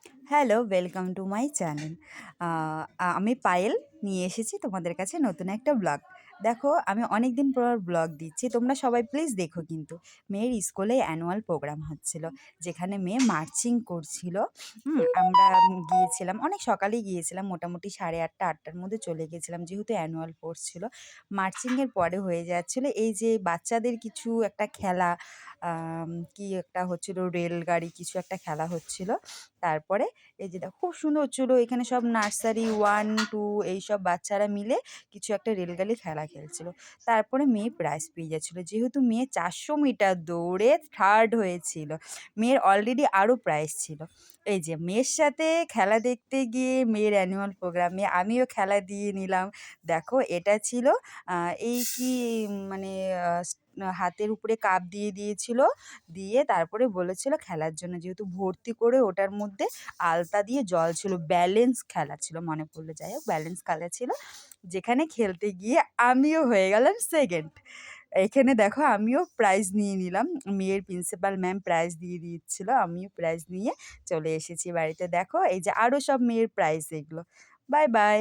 Hello, welcome to my channel. আ আমি পায়েল নিয়ে এসেছি তোমাদের কাছে নতুন একটা ব্লগ। দেখো আমি অনেকদিন পর ব্লগ দিচ্ছি। তোমরা সবাই প্লিজ দেখো কিন্তু। মেয়ের স্কুলে অ্যানুয়াল প্রোগ্রাম হচ্ছিল। যেখানে মেয়ে মার্চিং করছিল। আমরা গিয়েছিলাম অনেক সকালেই গিয়েছিলাম। মোটামুটি 8:30 8টার মধ্যে চলে গিয়েছিলাম। যেহেতু অ্যানুয়াল স্পোর্টস ছিল। মার্চিংয়ের পরে হয়ে যাচ্ছিল এই যে বাচ্চাদের কিছু একটা খেলা কি একটা হচ্ছিল রেলগাড়ি কিছু একটা খেলা হচ্ছিল। তারপরে এই যে দেখো খুব সুন্দর হচ্ছিল। এখানে সব নার্সারি 1, 2 এইসব বাচ্চারা মিলে কিছু একটা রেলগাড়ি খেলা খেলছিল। তারপরে মেয়ে প্রাইজ পেয়ে যাচ্ছিল। যেহেতু মেয়ে 400 মিটার দৌড়ে থার্ড হয়েছিল। মেয়ের অলরেডি আরও প্রাইজ ছিল। এই যে মেয়ের সাথে খেলা দেখতে গিয়ে মেয়ের অ্যানুয়াল প্রোগ্রামে আমিও খেলা দিয়ে নিলাম। দেখো এটা ছিল এই কি মানে আ স হাতের উপরে কাপ দিয়ে দিয়েছিল। দিয়ে তারপরে বলেছিল খেলার জন্য। যেহেতু ভর্তি করে ওটার মধ্যে আলতা দিয়ে জল ছিল। ব্যালেন্স খেলা ছিল মনে পড়লো। যাই হোক ব্যালেন্স খেলা ছিল। যেখানে খেলতে গিয়ে আমিও হয়ে গেলাম 2nd। এখানে দেখো আমিও প্রাইজ নিয়ে নিলাম। মেয়ের প্রিন্সিপাল ম্যাম প্রাইজ দিয়ে দিচ্ছিল। আমিও প্রাইজ নিয়ে চলে এসেছি বাড়িতে। দেখো এই যে আরো সব মেয়ের প্রাইজ এগুলো। Bye, by.